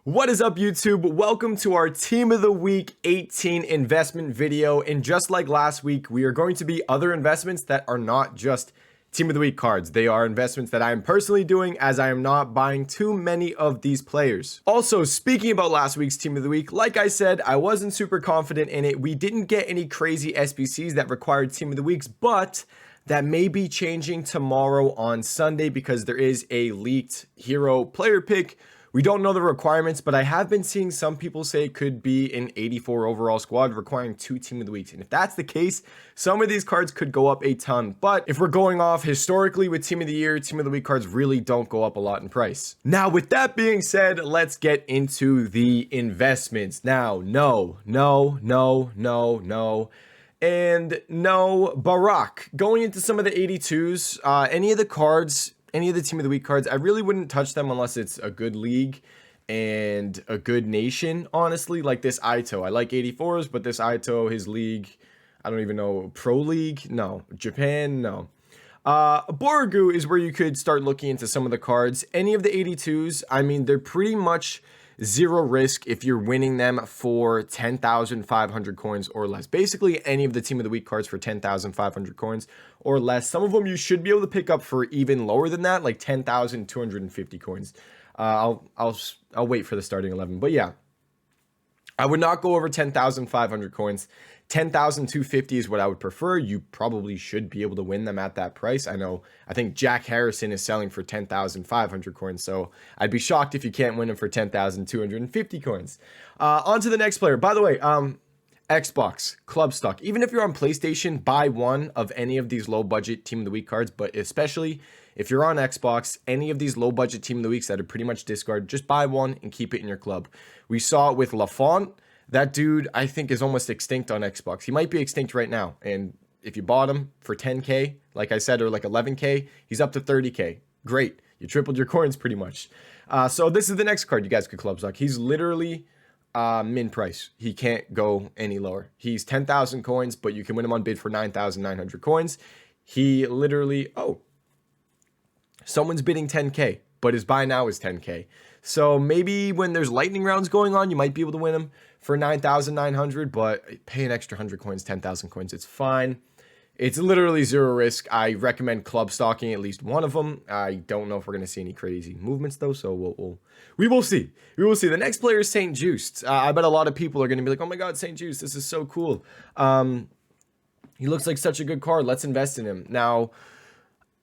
What is up, YouTube? Welcome to our Team of the Week 18 investment video. And just like last week, we are going to be other investments that are not just Team of the Week cards. They are investments that I am personally doing, as I am not buying too many of these players. Also, speaking about last week's Team of the Week, like I said, I wasn't super confident in it. We didn't get any crazy SBCs that required Team of the Weeks, but that may be changing tomorrow on Sunday because there is a leaked hero player pick. We don't know the requirements, but I have been seeing some people say it could be an 84 overall squad requiring 2 Team of the Weeks. And if that's the case, some of these cards could go up a ton. But if we're going off historically with Team of the Year, Team of the Week cards really don't go up a lot in price. Now, with that being said, let's get into the investments. Now, no, and no Barack. Going into some of the 82s, any of the cards, any of the Team of the Week cards, I really wouldn't touch them unless it's a good league and a good nation, honestly. Like this Ito. I like 84s, but this Ito, his league, I don't even know. Pro League? No. Japan? No. Borgu is where you could start looking into some of the cards. Any of the 82s, I mean, they're pretty much zero risk if you're winning them for 10,500 coins or less. Basically, any of the Team of the Week cards for 10,500 coins or less. Some of them you should be able to pick up for even lower than that, like 10,250 coins. I'll wait for the starting 11, but yeah, I would not go over 10,500 coins. 10,250 is what I would prefer. You probably should be able to win them at that price. I think Jack Harrison is selling for 10,500 coins, so I'd be shocked if you can't win him for 10,250 coins. On to the next player. By the way, Xbox, Club Stock. Even if you're on PlayStation, buy one of any of these low budget Team of the Week cards, but especially if you're on Xbox, any of these low budget Team of the Weeks that are pretty much discard, just buy one and keep it in your club. We saw it with Lafont. That dude, I think, is almost extinct on Xbox. He might be extinct right now. And if you bought him for 10K, like I said, or like 11K, he's up to 30K. Great. You tripled your coins pretty much. So this is the next card you guys could club stock. He's literally min price. He can't go any lower. He's 10,000 coins, but you can win him on bid for 9,900 coins. He literally, someone's bidding 10K, but his buy now is 10K. So maybe when there's lightning rounds going on, you might be able to win him for 9,900, but pay an extra 100 coins, 10,000 coins. It's fine. It's literally zero risk. I recommend club stocking at least one of them. I don't know if we're going to see any crazy movements though, so we will see. We will see. The next player is St. Juiced. I bet a lot of people are going to be like, oh my God, St. Juiced, this is so cool. He looks like such a good card. Let's invest in him. Now,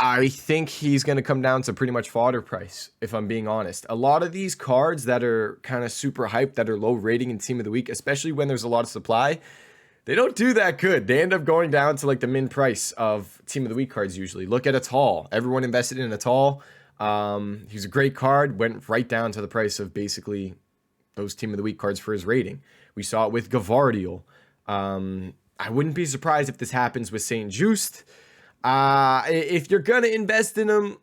I think he's going to come down to pretty much fodder price, if I'm being honest. A lot of these cards that are kind of super hyped, that are low rating in Team of the Week, especially when there's a lot of supply, they don't do that good. They end up going down to like the min price of Team of the Week cards usually. Look at Atal. Everyone invested in Atal. He's a great card. Went right down to the price of basically those Team of the Week cards for his rating. We saw it with Gavardiol. I wouldn't be surprised if this happens with St. Juiced. If you're gonna invest in them,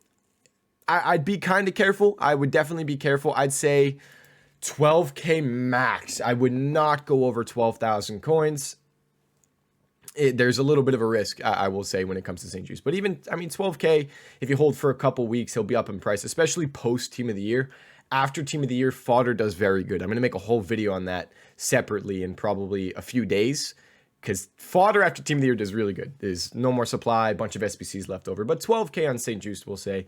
I'd be kind of careful. I would definitely be careful. I'd say 12K max. I would not go over 12,000 coins. There's a little bit of a risk, I will say, when it comes to St. Juice. But even, 12K, if you hold for a couple weeks, he'll be up in price, especially post Team of the Year. After Team of the Year, fodder does very good. I'm going to make a whole video on that separately in probably a few days, because fodder after Team of the Year does really good. There's no more supply, a bunch of SBCs left over. But 12K on St. Juice, we'll say.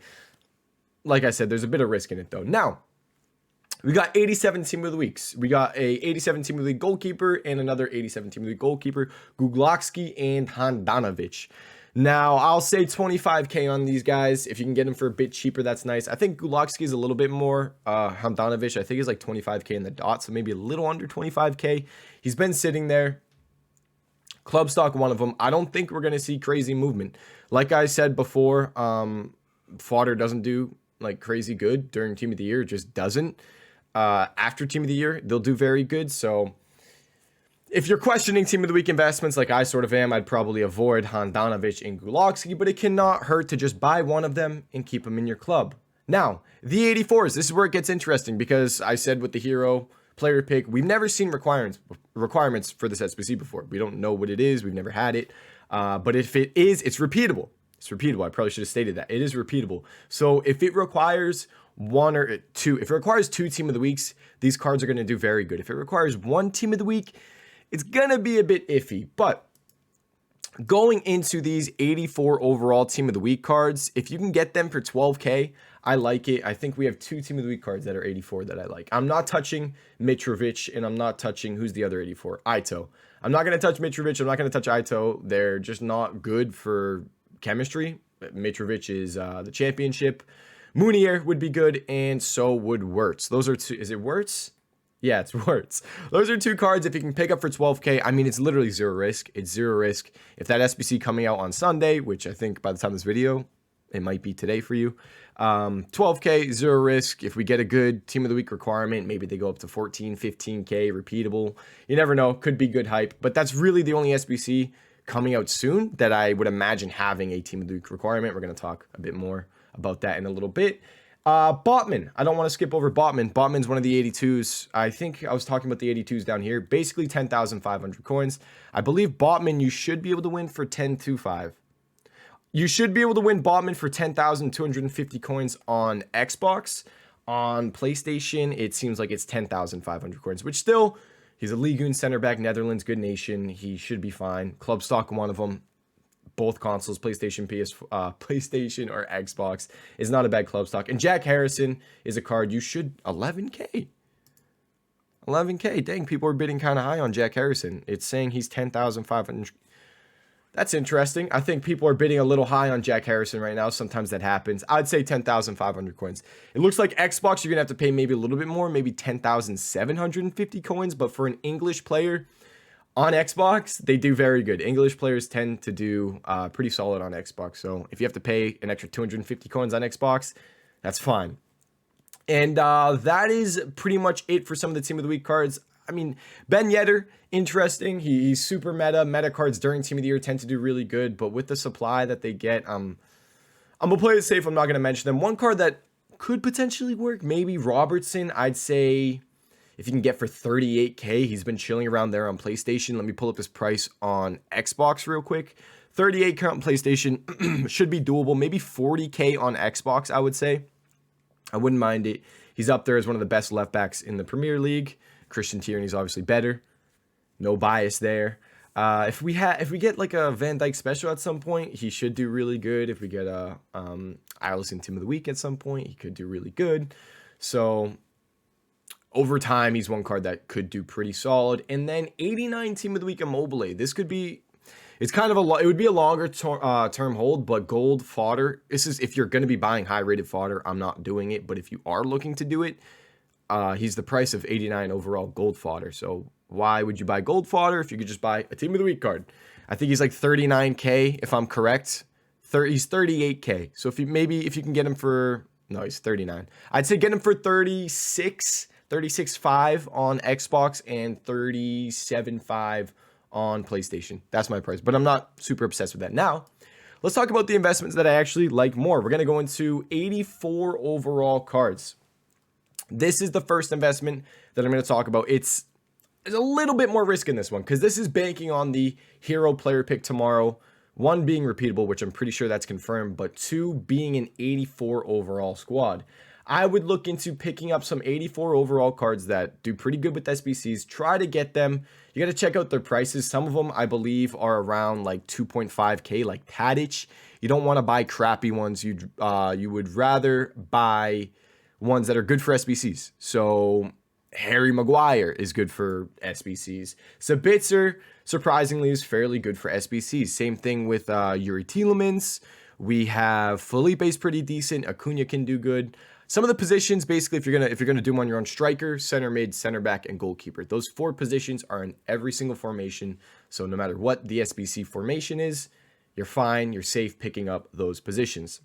Like I said, there's a bit of risk in it, though. Now, we got 87 Team of the Weeks. We got a 87 Team of the Week goalkeeper and another 87 Team of the Week goalkeeper, Gugloxki and Handanovic. Now, I'll say 25K on these guys. If you can get them for a bit cheaper, that's nice. I think Gugloxki is a little bit more. Handanovic, I think, is like 25K in the dot, so maybe a little under 25K. He's been sitting there. Club stock, one of them. I don't think we're going to see crazy movement. Like I said before, fodder doesn't do like crazy good during Team of the Year. It just doesn't. After Team of the Year, they'll do very good. So if you're questioning Team of the Week investments like I sort of am, I'd probably avoid Handanovic and Gulakski, but it cannot hurt to just buy one of them and keep them in your club. Now, the 84s, this is where it gets interesting because I said with the hero player pick, we've never seen requirements for this SBC before. We don't know what it is. We've never had it. But if it is, it's repeatable. It's repeatable. I probably should have stated that. It is repeatable. So if it requires one or two, if it requires two team of the weeks, these cards are going to do very good. If it requires one team of the week, it's going to be a bit iffy. But going into these 84 overall team of the week cards, if you can get them for 12K, I like it. I think we have two team of the week cards that are 84 that I like. I'm not touching Mitrovic, and I'm not touching, who's the other 84? Ito. I'm not going to touch Mitrovic. I'm not going to touch Ito. They're just not good for chemistry. Mitrovic is the championship. Munier would be good, and so would Wirtz. Those are two. Is it Wirtz? Yeah, it's Wirtz. Those are two cards if you can pick up for 12K. I mean, it's literally zero risk. It's zero risk. If that SBC coming out on Sunday, which I think by the time of this video, it might be today for you. 12K, zero risk. If we get a good team of the week requirement, maybe they go up to 14, 15K, repeatable. You never know. Could be good hype. But that's really the only SBC coming out soon that I would imagine having a team of the week requirement. We're going to talk a bit more about that in a little bit. Botman. I don't want to skip over Botman. Botman's one of the 82s. I think I was talking about the 82s down here. Basically 10,500 coins. I believe Botman you should be able to win for 10.25. You should be able to win Botman for 10,250 coins on Xbox. On PlayStation, it seems like it's 10,500 coins, which still, he's a Ligue 1 center back, Netherlands, good nation. He should be fine. Club stock, one of them. Both consoles, PlayStation, PlayStation or Xbox, is not a bad club stock. And Jack Harrison is a card you should 11K. 11K. Dang, people are bidding kind of high on Jack Harrison. It's saying he's 10,500. That's interesting. I think people are bidding a little high on Jack Harrison right now. Sometimes that happens. I'd say 10,500 coins. It looks like Xbox, you're going to have to pay maybe a little bit more, maybe 10,750 coins. But for an English player on Xbox, they do very good. English players tend to do pretty solid on Xbox. So if you have to pay an extra 250 coins on Xbox, that's fine. And that is pretty much it for some of the Team of the Week cards. I mean, Ben Yedder, interesting. He's super meta. Meta cards during Team of the Year tend to do really good. But with the supply that they get, I'm going to play it safe. I'm not going to mention them. One card that could potentially work, maybe Robertson. I'd say if you can get for 38K, he's been chilling around there on PlayStation. Let me pull up his price on Xbox real quick. 38K on PlayStation should be doable. Maybe 40K on Xbox, I would say. I wouldn't mind it. He's up there as one of the best left backs in the Premier League. Christian Tierney's obviously better. No bias there. If we get like a Van Dijk special at some point, he should do really good. If we get a Alisson Team of the Week at some point, he could do really good. So over time, he's one card that could do pretty solid. And then 89 Team of the Week Immobile. This could be, it's kind of it would be a longer term hold, but gold fodder. This is if you're going to be buying high rated fodder. I'm not doing it, but if you are looking to do it, he's the price of 89 overall gold fodder. So why would you buy gold fodder if you could just buy a Team of the Week card? I think he's like 39K if I'm correct. He's 38K. So if you can get him for, no, he's 39. I'd say get him for 36.5 on Xbox and 37.5 on PlayStation. That's my price, but I'm not super obsessed with that. Now, let's talk about the investments that I actually like more. We're going to go into 84 overall cards. This is the first investment that I'm going to talk about. There's a little bit more risk in this one because this is banking on the hero player pick tomorrow. One being repeatable, which I'm pretty sure that's confirmed, but two being an 84 overall squad. I would look into picking up some 84 overall cards that do pretty good with SBCs. Try to get them. You got to check out their prices. Some of them, I believe, are around like 2.5K, like Tadic. You don't want to buy crappy ones. You would rather buy ones that are good for SBCs. So Harry Maguire is good for SBCs. Sabitzer, surprisingly, is fairly good for SBCs. Same thing with Yuri Tielemans. We have Felipe's pretty decent. Acuna can do good. Some of the positions, basically, if you're gonna do them on your own: striker, center mid, center back, and goalkeeper. Those four positions are in every single formation. So no matter what the SBC formation is, you're fine. You're safe picking up those positions.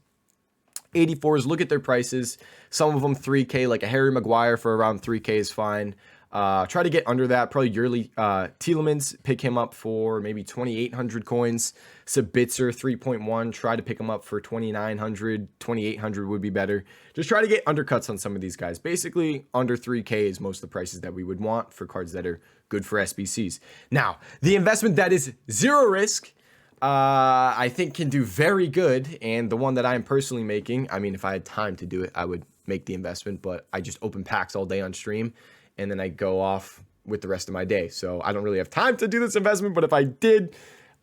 84s, look at their prices. Some of them 3K, like a Harry Maguire for around 3K is fine. Try to get under that. Probably yearly Tielemans, pick him up for maybe 2,800 coins. Sabitzer 3.1, try to pick him up for 2,900. 2,800 would be better. Just try to get undercuts on some of these guys. Basically, under 3K is most of the prices that we would want for cards that are good for SBCs. Now, the investment that is zero risk, I think can do very good, and the one that I am personally making, I mean, if I had time to do it, I would make the investment, but I just open packs all day on stream, and then I go off with the rest of my day. So I don't really have time to do this investment, but if I did,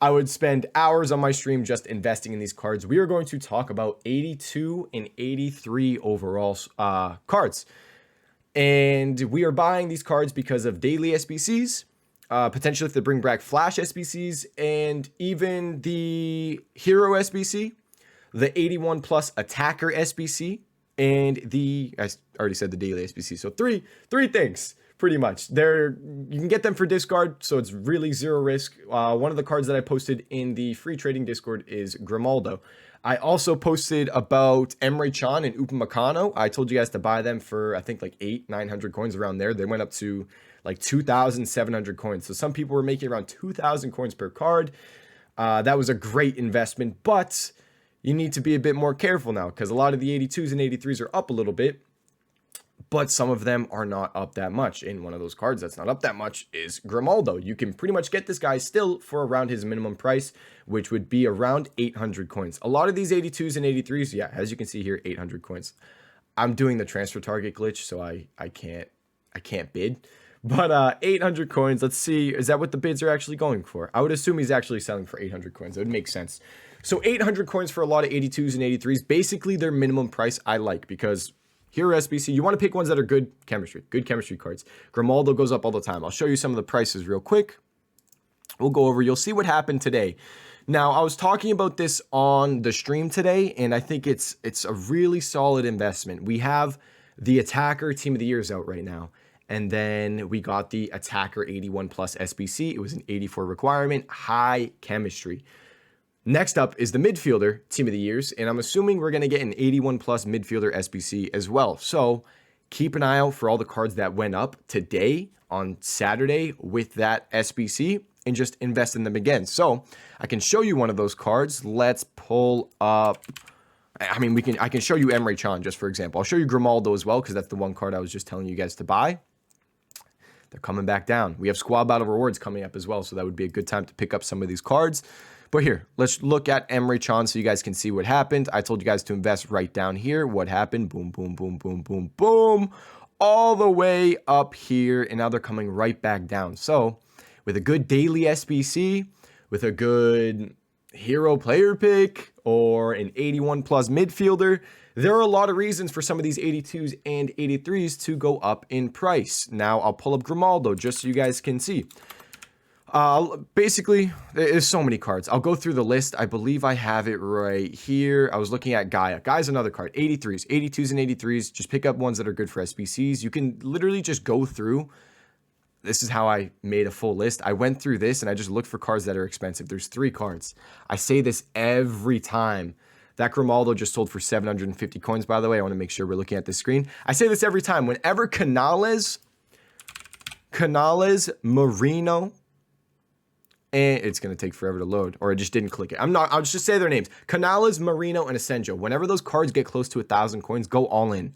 I would spend hours on my stream just investing in these cards. We are going to talk about 82 and 83 overall cards. And we are buying these cards because of daily SBCs, potentially if they bring back Flash SBCs, and even the Hero SBC, the 81 plus Attacker SBC, and I already said the daily SBC. So three things. Pretty much. You can get them for discard, so it's really zero risk. One of the cards that I posted in the free trading Discord is Grimaldo. I also posted about Emre Can and Upamecano. I told you guys to buy them for, I think, like 900 coins around there. They went up to like 2,700 coins. So some people were making around 2,000 coins per card. That was a great investment, but you need to be a bit more careful now because a lot of the 82s and 83s are up a little bit, but some of them are not up that much. And one of those cards that's not up that much is Grimaldo. You can pretty much get this guy still for around his minimum price, which would be around 800 coins. A lot of these 82s and 83s, yeah, as you can see here, 800 coins. I'm doing the transfer target glitch, so I can't bid. But 800 coins, let's see, is that what the bids are actually going for? I would assume he's actually selling for 800 coins. That would make sense. So 800 coins for a lot of 82s and 83s, basically their minimum price I like, because Hero SBC, you want to pick ones that are good chemistry cards. Grimaldo goes up all the time. I'll show you some of the prices real quick. We'll go over, you'll see what happened today. Now, I was talking about this on the stream today, and I think it's a really solid investment. We have the Attacker Team of the Years out right now, and then we got the Attacker 81 plus SBC. It was an 84 requirement, high chemistry. Next up is the Midfielder Team of the Years, and I'm assuming we're going to get an 81 plus Midfielder SBC as well. So keep an eye out for all the cards that went up today on Saturday with that SBC and just invest in them again. So I can show you one of those cards. Let's pull up. I mean, I can show you Emre Can just for example. I'll show you Grimaldo as well because that's the one card I was just telling you guys to buy. They're coming back down. We have Squad Battle Rewards coming up as well, so that would be a good time to pick up some of these cards. But here, let's look at Emre Can so you guys can see what happened. I told you guys to invest right down here. What happened? Boom, boom, boom, boom, boom, boom. All the way up here, and now they're coming right back down. So with a good daily SBC, with a good hero player pick, or an 81 plus midfielder, there are a lot of reasons for some of these 82s and 83s to go up in price. Now, I'll pull up Grimaldo just so you guys can see. Basically, there's so many cards. I'll go through the list. I believe I have it right here. I was looking at Gaia. Gaia's another card. 83s, 82s, and 83s. Just pick up ones that are good for SBCs. You can literally just go through. This is how I made a full list. I went through this and I just looked for cards that are expensive. There's 3 cards. I say this every time. That Grimaldo just sold for 750 coins, by the way. I want to make sure we're looking at the screen. I say this every time. Whenever Canales, Marino, and it's going to take forever to load, or I just didn't click it. I'll just say their names. Canales, Marino, and Asenjo. Whenever those cards get close to 1,000 coins, go all in.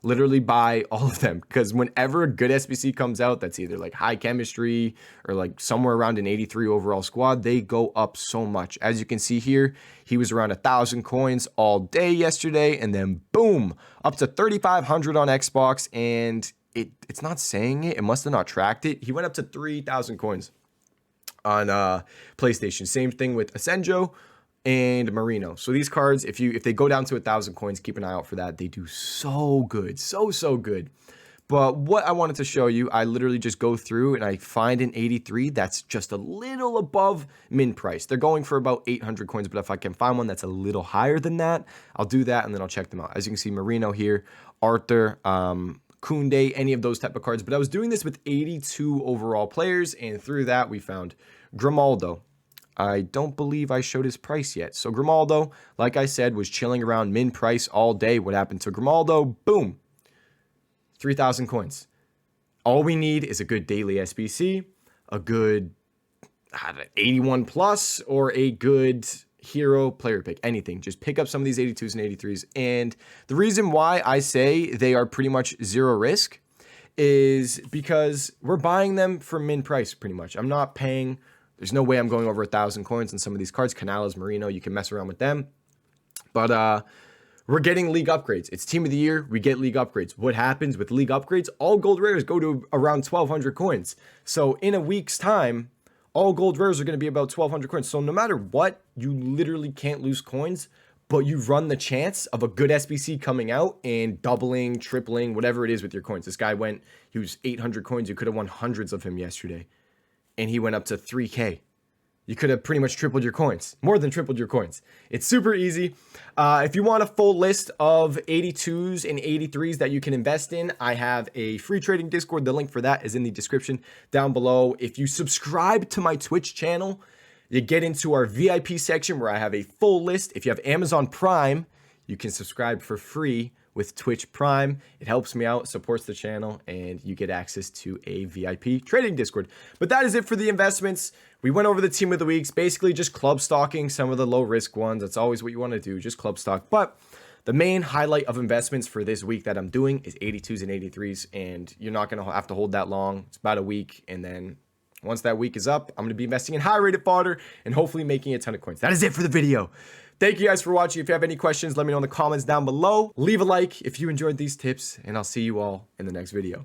Literally buy all of them, because whenever a good SBC comes out that's either like high chemistry or like somewhere around an 83 overall squad, they go up so much. As you can see here, he was around 1,000 coins all day yesterday, and then boom, up to 3,500 on Xbox, and it's not saying it. It must have not tracked it. He went up to 3,000 coins on PlayStation. Same thing with Asenjo and Marino. So these cards, if they go down to 1,000 coins, keep an eye out for that. They do so good, so good. But what I wanted to show you, I literally just go through and I find an 83 that's just a little above min price. They're going for about 800 coins, but if I can find one that's a little higher than that, I'll do that and then I'll check them out. As you can see, Marino here, Arthur, Koundé, any of those type of cards. But I was doing this with 82 overall players, and through that we found Grimaldo. I don't believe I showed his price yet. So Grimaldo, like I said, was chilling around min price all day. What happened to Grimaldo? Boom, 3,000 coins. All we need is a good daily SBC, a good 81 plus, or a good hero player pick, anything. Just pick up some of these 82s and 83s. And the reason why I say they are pretty much zero risk is because we're buying them for min price pretty much. I'm not paying, there's no way I'm going over 1,000 coins on some of these cards. Canales, Marino, you can mess around with them. But We're getting league upgrades. It's team of the year. We get league upgrades. What happens with league upgrades? All gold rares go to around 1,200 coins. So in a week's time, all gold rares are going to be about 1,200 coins. So no matter what, you literally can't lose coins, but you run the chance of a good SBC coming out and doubling, tripling, whatever it is with your coins. This guy he was 800 coins. You could have won hundreds of him yesterday. And he went up to 3K. You could have pretty much tripled your coins, more than tripled your coins. It's super easy. If you want a full list of 82s and 83s that you can invest in, I have a free trading Discord. The link for that is in the description down below. If you subscribe to my Twitch channel, you get into our VIP section where I have a full list. If you have Amazon Prime, you can subscribe for free with Twitch Prime. It helps me out, supports the channel, and you get access to a VIP trading Discord. But that is it for the investments. We went over the team of the weeks, basically just club stocking some of the low risk ones. That's always what you want to do, just club stock. But the main highlight of investments for this week that I'm doing is 82s and 83s, and you're not going to have to hold that long. It's about a week, and then once that week is up, I'm going to be investing in high rated fodder and hopefully making a ton of coins. That is it for the video. Thank you guys for watching. If you have any questions, let me know in the comments down below. Leave a like if you enjoyed these tips, and I'll see you all in the next video.